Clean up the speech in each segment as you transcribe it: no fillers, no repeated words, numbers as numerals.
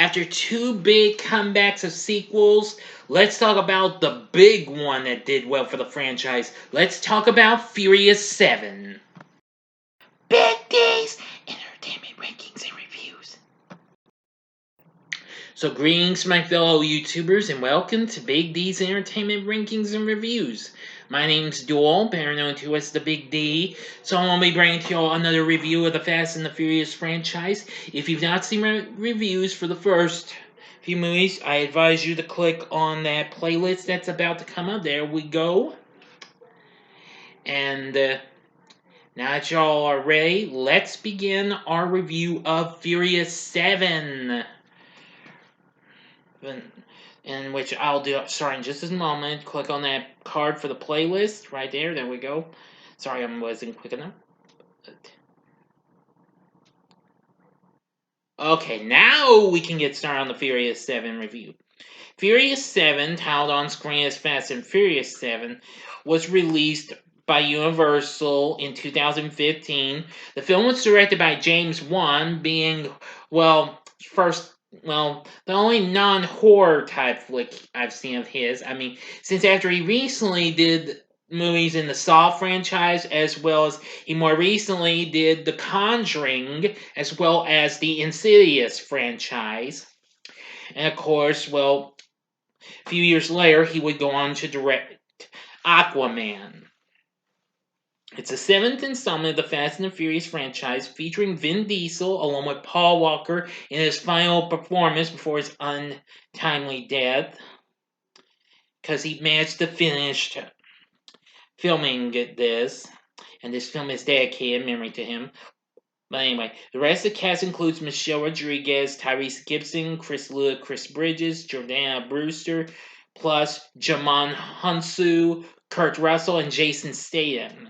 After two big comebacks of sequels, let's talk about the big one that did well for the franchise. Let's talk about Furious 7. Big D's Entertainment Rankings and Reviews. So greetings my fellow YouTubers and welcome to Big D's Entertainment Rankings and Reviews. My name's Duel, better known to as the Big D. So I'm going to be bringing to you all another review of the Fast and the Furious franchise. If you've not seen my reviews for the first few movies, I advise you to click on that playlist that's about to come up. There we go. And now that y'all are ready, let's begin our review of Furious 7. In which I'll do starting just in a moment. Click on that card for the playlist right there. There we go. Sorry, I wasn't quick enough. Okay, now we can get started on the Furious 7 review. Furious 7, titled on screen as Fast and Furious 7, was released by Universal in 2015. The film was directed by James Wan, being, the only non-horror type flick I've seen of his. I mean, since after he recently did movies in the Saw franchise, as well as he more recently did The Conjuring, as well as the Insidious franchise. And of course, a few years later, he would go on to direct Aquaman. It's the 7th installment of the Fast and the Furious franchise, featuring Vin Diesel along with Paul Walker in his final performance before his untimely death, because he managed to finish filming this, and this film is dedicated in memory to him. But anyway, the rest of the cast includes Michelle Rodriguez, Tyrese Gibson, Ludacris Bridges, Jordana Brewster, plus Djimon Hounsou, Kurt Russell, and Jason Statham.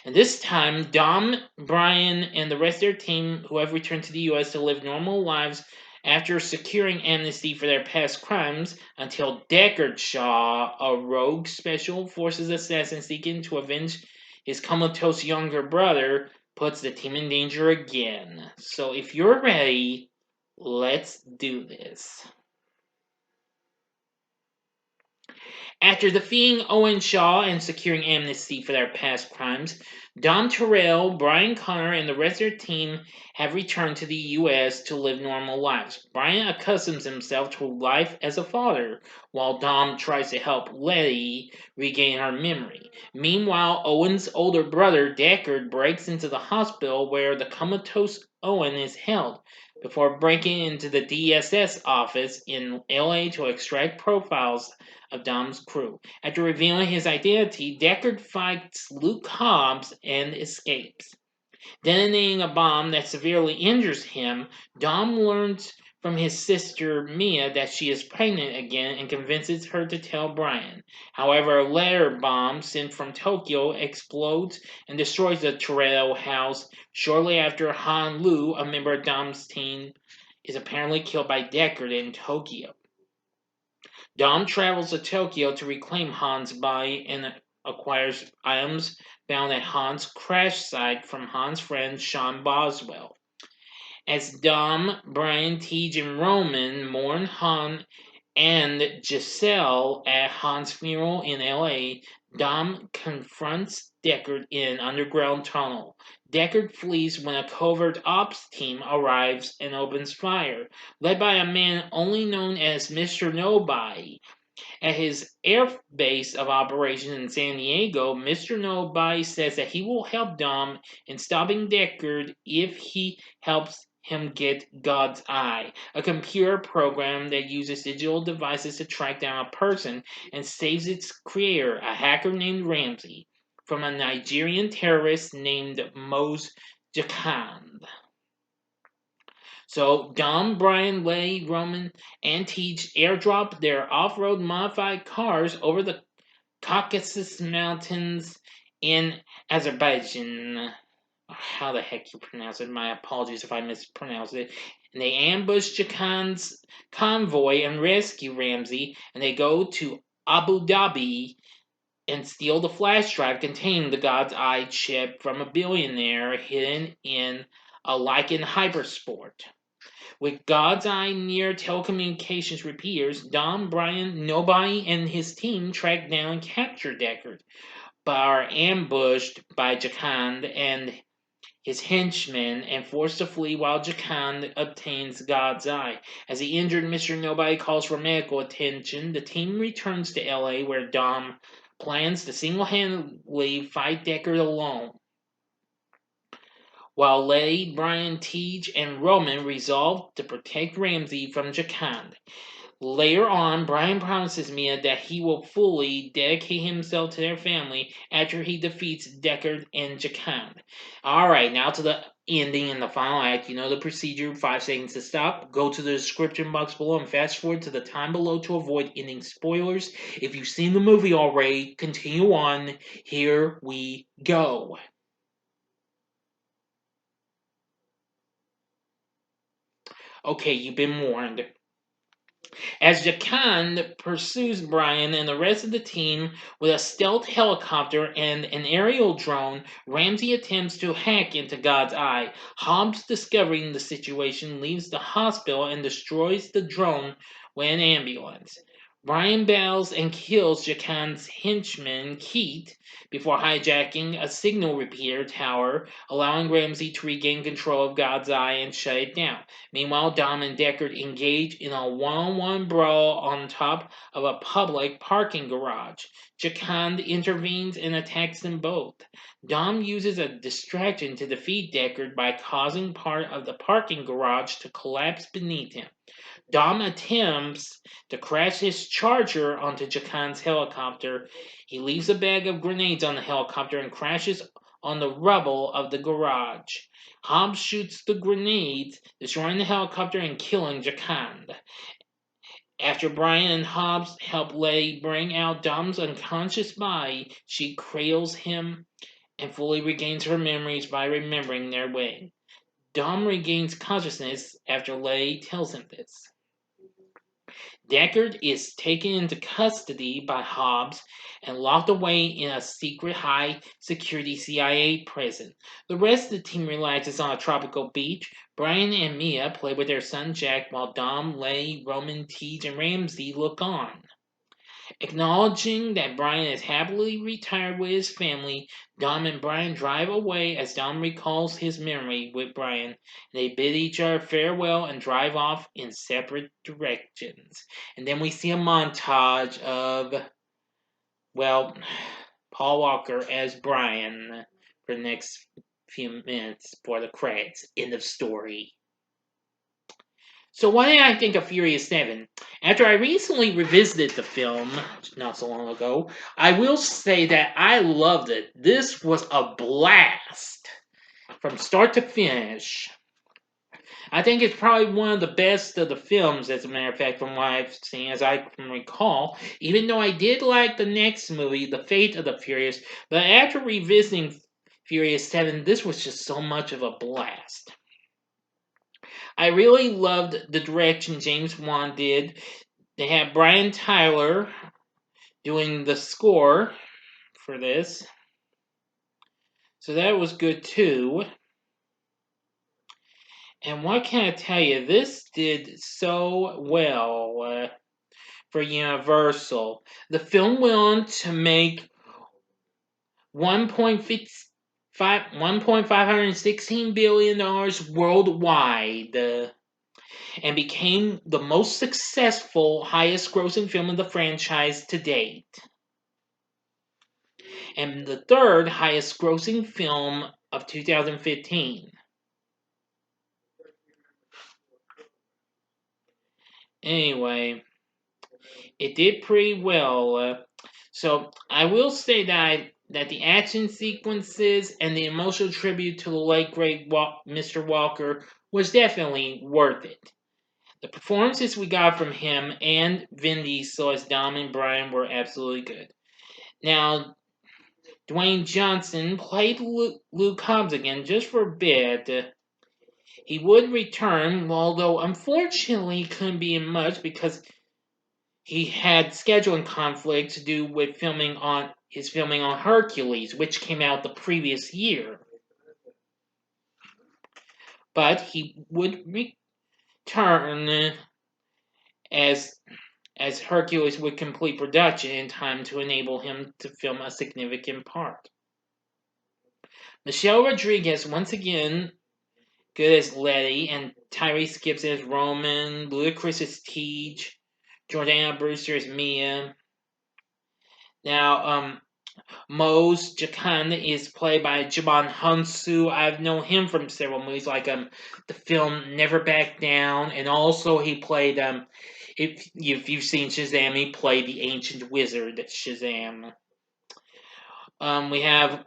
And this time, Dom, Brian, and the rest of their team, who have returned to the U.S. to live normal lives after securing amnesty for their past crimes, until Deckard Shaw, a rogue special forces assassin seeking to avenge his comatose younger brother, puts the team in danger again. So if you're ready, let's do this. After defeating Owen Shaw and securing amnesty for their past crimes, Dom Terrell, Brian Connor, and the rest of their team have returned to the U.S. to live normal lives. Brian accustoms himself to life as a father, while Dom tries to help Letty regain her memory. Meanwhile, Owen's older brother, Deckard, breaks into the hospital where the comatose Owen is held, before breaking into the DSS office in LA to extract profiles of Dom's crew. After revealing his identity, Deckard fights Luke Hobbs and escapes. Detonating a bomb that severely injures him, Dom learns from his sister Mia that she is pregnant again and convinces her to tell Brian. However, a letter bomb sent from Tokyo explodes and destroys the Toretto house shortly after Han Lu, a member of Dom's team, is apparently killed by Deckard in Tokyo. Dom travels to Tokyo to reclaim Han's body and acquires items found at Han's crash site from Han's friend Sean Boswell. As Dom, Brian, Tej, and Roman mourn Han and Giselle at Han's funeral in LA, Dom confronts Deckard in an underground tunnel. Deckard flees when a covert ops team arrives and opens fire, led by a man only known as Mr. Nobody. At his air base of operations in San Diego, Mr. Nobody says that he will help Dom in stopping Deckard if he helps him get God's Eye, a computer program that uses digital devices to track down a person and saves its creator, a hacker named Ramsey, from a Nigerian terrorist named Mose Jakand. So Dom, Brian, Letty, Roman, and Tej airdrop their off-road modified cars over the Caucasus Mountains in Azerbaijan. How the heck you pronounce it? My apologies if I mispronounced it. And they ambush Jakand's convoy and rescue Ramsey, and they go to Abu Dhabi and steal the flash drive containing the God's Eye chip from a billionaire hidden in a Lycan Hypersport. With God's Eye near telecommunications repairs, Dom, Brian, Nobody, and his team track down and capture Deckard, but are ambushed by Jakand and his henchmen and forced to flee while Jakand obtains God's Eye. As the injured Mr. Nobody calls for medical attention, the team returns to LA where Dom plans to single-handedly fight Deckard alone, while Letty, Brian, Tej, and Roman resolve to protect Ramsey from Jakand. Later on, Brian promises Mia that he will fully dedicate himself to their family after he defeats Deckard and Jakand. Alright, now to the ending and the final act. You know the procedure, 5 seconds to stop. Go to the description box below and fast forward to the time below to avoid ending spoilers. If you've seen the movie already, continue on. Here we go. Okay, you've been warned. As Jakand pursues Brian and the rest of the team with a stealth helicopter and an aerial drone, Ramsey attempts to hack into God's Eye. Hobbs, discovering the situation, leaves the hospital and destroys the drone with an ambulance. Brian battles and kills Jakand's henchman, Keith, before hijacking a signal repeater tower, allowing Ramsey to regain control of God's Eye and shut it down. Meanwhile, Dom and Deckard engage in a one-on-one brawl on top of a public parking garage. Jakand intervenes and attacks them both. Dom uses a distraction to defeat Deckard by causing part of the parking garage to collapse beneath him. Dom attempts to crash his charger onto Jakand's helicopter. He leaves a bag of grenades on the helicopter and crashes on the rubble of the garage. Hobbs shoots the grenades, destroying the helicopter and killing Jakand. After Brian and Hobbs help Letty bring out Dom's unconscious body, she cradles him and fully regains her memories by remembering their way. Dom regains consciousness after Letty tells him this. Deckard is taken into custody by Hobbs and locked away in a secret high-security CIA prison. The rest of the team relaxes on a tropical beach. Brian and Mia play with their son Jack while Dom, Letty, Roman, Tej, and Ramsey look on. Acknowledging that Brian is happily retired with his family, Dom and Brian drive away as Dom recalls his memory with Brian. They bid each other farewell and drive off in separate directions. And then we see a montage of, well, Paul Walker as Brian for the next few minutes for the credits. End of story. So what did I think of Furious 7? After I recently revisited the film, not so long ago, I will say that I loved it. This was a blast from start to finish. I think it's probably one of the best of the films, as a matter of fact, from what I've seen, as I can recall. Even though I did like the next movie, The Fate of the Furious, but after revisiting Furious 7, this was just so much of a blast. I really loved the direction James Wan did. They had Brian Tyler doing the score for this. So that was good too. And what can I tell you? This did so well for Universal. The film went on to make $1.516 billion worldwide. And became the most successful, highest grossing film of the franchise to date. And the third highest grossing film of 2015. Anyway, it did pretty well. So I will say that the action sequences and the emotional tribute to the late great Mr. Walker was definitely worth it. The performances we got from him and Vin Diesel as Dom and Brian were absolutely good. Now, Dwayne Johnson played Luke Hobbs again just for a bit. He would return, although unfortunately couldn't be in much because he had scheduling conflicts to do with filming on Hercules, which came out the previous year. But he would turn as Hercules would complete production in time to enable him to film a significant part. Michelle Rodriguez once again good as Letty, and Tyrese Gibson as Roman, Ludacris as Tej, Jordana Brewster as Mia. Now, Mose Jacan is played by Djimon Hounsou. I've known him from several movies, like the film Never Back Down, and also he played if you've seen Shazam, he played the ancient wizard Shazam. We have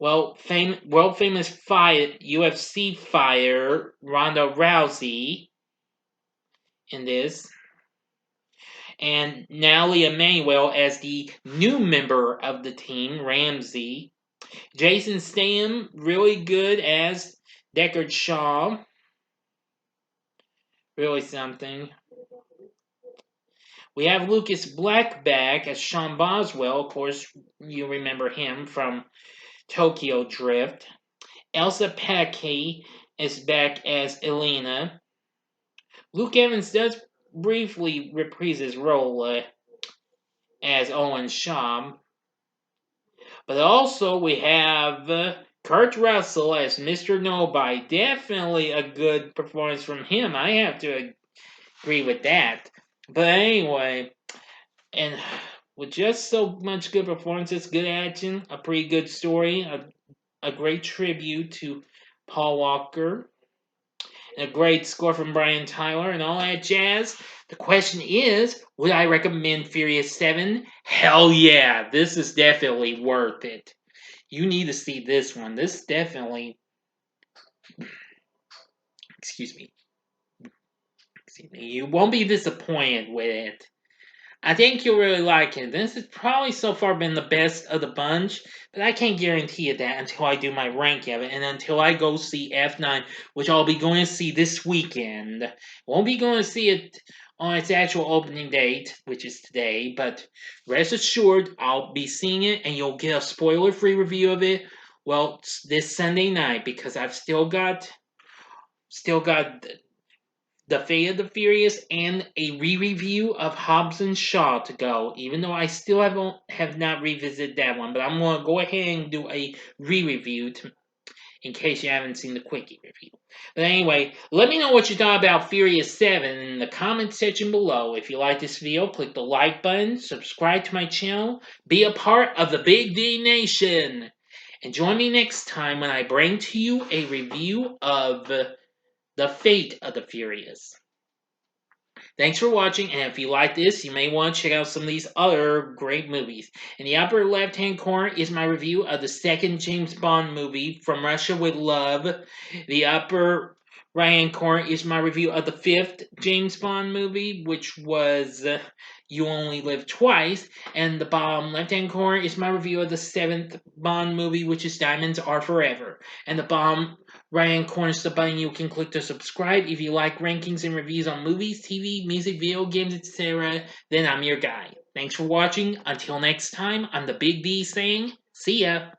world famous UFC fighter Ronda Rousey in this, and Natalie Emanuel as the new member of the team, Ramsey. Jason Statham, really good as Deckard Shaw. Really something. We have Lucas Blackback as Sean Boswell. Of course, you remember him from Tokyo Drift. Elsa Paki is back as Elena. Luke Evans does briefly reprise his role as Owen Shaw. But also we have Kurt Russell as Mr. Nobody. Definitely a good performance from him. I have to agree with that. But anyway, and with just so much good performances, good action, a pretty good story, a great tribute to Paul Walker, and a great score from Brian Tyler, and all that jazz. The question is, would I recommend Furious 7? Hell yeah, this is definitely worth it. You need to see this one. This definitely, excuse me, you won't be disappointed with it. I think you'll really like it. This has probably so far been the best of the bunch, but I can't guarantee you that until I do my rank of it and until I go see F9, which I'll be going to see this weekend. Won't be going to see it on its actual opening date, which is today, but rest assured I'll be seeing it and you'll get a spoiler-free review of it, well, this Sunday night, because I've still got the Fate of the Furious and a re-review of Hobbs and Shaw to go, even though I still have not revisited that one, but I'm going to go ahead and do a re-review in case you haven't seen the quickie review. But anyway, let me know what you thought about Furious 7 in the comment section below. If you like this video, click the like button, subscribe to my channel, be a part of the Big D Nation, and join me next time when I bring to you a review of The Fate of the Furious. Thanks for watching, and if you like this, you may want to check out some of these other great movies. In the upper left-hand corner is my review of the second James Bond movie, From Russia with Love. The upper right-hand corner is my review of the fifth James Bond movie, which was You Only Live Twice. And the bottom left-hand corner is my review of the seventh Bond movie, which is Diamonds Are Forever. And the bottom right-hand corner is the button you can click to subscribe. If you like rankings and reviews on movies, TV, music, video games, etc., then I'm your guy. Thanks for watching. Until next time, I'm the Big D saying, see ya!